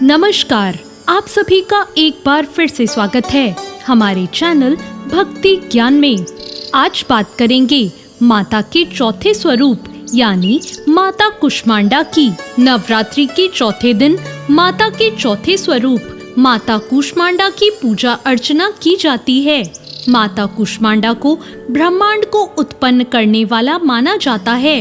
नमस्कार, आप सभी का एक बार फिर से स्वागत है हमारे चैनल भक्ति ज्ञान में। आज बात करेंगे माता के चौथे स्वरूप यानी माता कुष्मांडा की। नवरात्रि के चौथे दिन माता के चौथे स्वरूप माता कुष्मांडा की पूजा अर्चना की जाती है। माता कुष्मांडा को ब्रह्मांड को उत्पन्न करने वाला माना जाता है।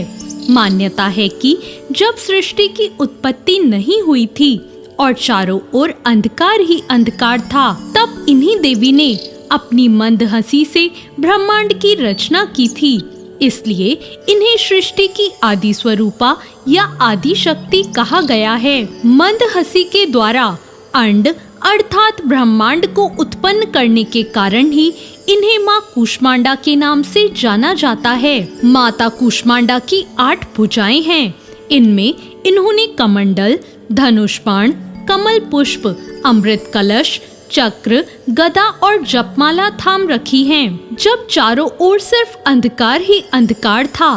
मान्यता है कि जब सृष्टि की उत्पत्ति नहीं हुई थी और चारों ओर अंधकार ही अंधकार था, तब इन्हीं देवी ने अपनी मंद हंसी से ब्रह्मांड की रचना की थी। इसलिए इन्हें सृष्टि की आदि स्वरूपा या आदि शक्ति कहा गया है। मंद हंसी के द्वारा अंड अर्थात ब्रह्मांड को उत्पन्न करने के कारण ही इन्हें माँ कुष्मांडा के नाम से जाना जाता है। माता कुष्मांडा की 8 भुजाएं हैं। इनमें इन्होंने कमंडल, धनुष बाण, कमल पुष्प, अमृत कलश, चक्र, गदा और जपमाला थाम रखी हैं। जब चारों ओर सिर्फ अंधकार ही अंधकार था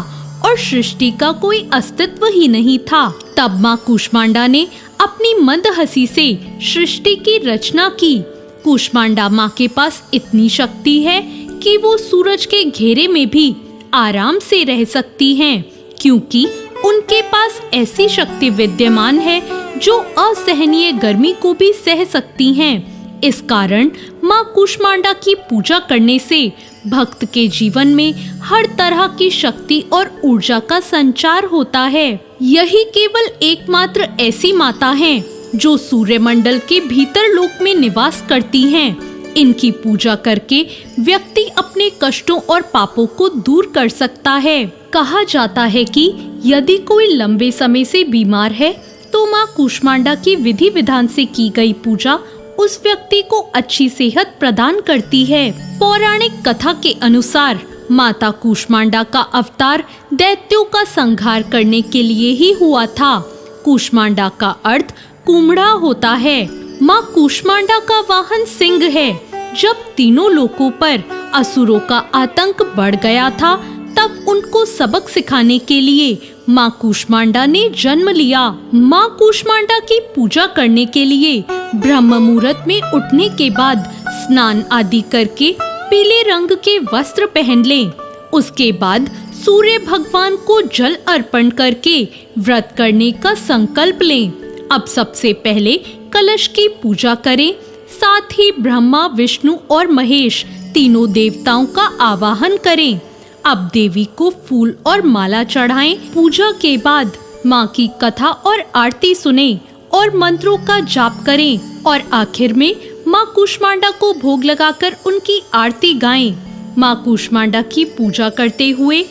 और सृष्टि का कोई अस्तित्व ही नहीं था, तब माँ कुष्मांडा ने अपनी मंद हंसी से सृष्टि की रचना की। कुष्मांडा माँ के पास इतनी शक्ति है कि वो सूरज के घेरे में भी आराम से रह सकती हैं, क्योंकि उनके पास ऐसी शक्ति विद्यमान है जो असहनीय गर्मी को भी सह सकती हैं। इस कारण माँ कुष्मांडा की पूजा करने से भक्त के जीवन में हर तरह की शक्ति और ऊर्जा का संचार होता है। यही केवल एकमात्र ऐसी माता हैं जो सूर्यमंडल के भीतर लोक में निवास करती हैं। इनकी पूजा करके व्यक्ति अपने कष्टों और पापों को दूर कर सकता है। कहा जाता है कि यदि कोई लंबे समय से बीमार है तो माँ कुष्मांडा की विधि विधान से की गई पूजा उस व्यक्ति को अच्छी सेहत प्रदान करती है। पौराणिक कथा के अनुसार माता कुष्मांडा का अवतार दैत्यों का संहार करने के लिए ही हुआ था। कुष्मांडा का अर्थ कुम्हड़ा होता है। माँ कुष्मांडा का वाहन सिंह है। जब तीनों लोकों पर असुरों का आतंक बढ़ गया था, तब उनको सबक सिखाने के लिए माँ कुष्मांडा ने जन्म लिया। माँ कुष्मांडा की पूजा करने के लिए ब्रह्म मुहूर्त में उठने के बाद स्नान आदि करके पीले रंग के वस्त्र पहन लें। उसके बाद सूर्य भगवान को जल अर्पण करके व्रत करने का संकल्प लें। अब सबसे पहले कलश की पूजा करें। साथ ही ब्रह्मा, विष्णु और महेश तीनों देवताओं का आवाहन करें। अब देवी को फूल और माला चढ़ाएं। पूजा के बाद माँ की कथा और आरती सुनें और मंत्रों का जाप करें और आखिर में माँ कुष्मांडा को भोग लगाकर उनकी आरती गाएं। माँ कुष्मांडा की पूजा करते हुए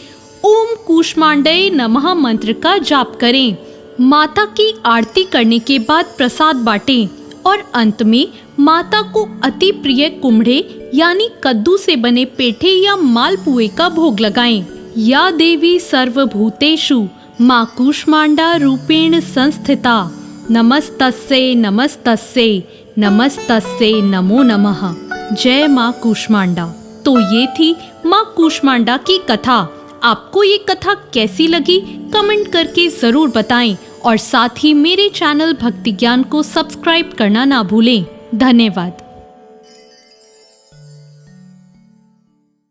ओम कुष्मांडाय नमः मंत्र का जाप करें। माता की आरती करने के बाद प्रसाद बांटें और अंत में माता को अति प्रिय कुम्हड़े यानी कद्दू से बने पेठे या मालपुए का भोग लगाएं। या देवी सर्वभूतेषु माँ कुष्मांडा रूपेण संस्थिता, नमस्तस्यै नमस्तस्यै नमस्तस्यै नमो नमः। जय माँ कुष्मांडा। तो ये थी माँ कुष्मांडा की कथा। आपको ये कथा कैसी लगी कमेंट करके जरूर बताएं और साथ ही मेरे चैनल भक्ति ज्ञान को सब्सक्राइब करना ना भूलें। धन्यवाद।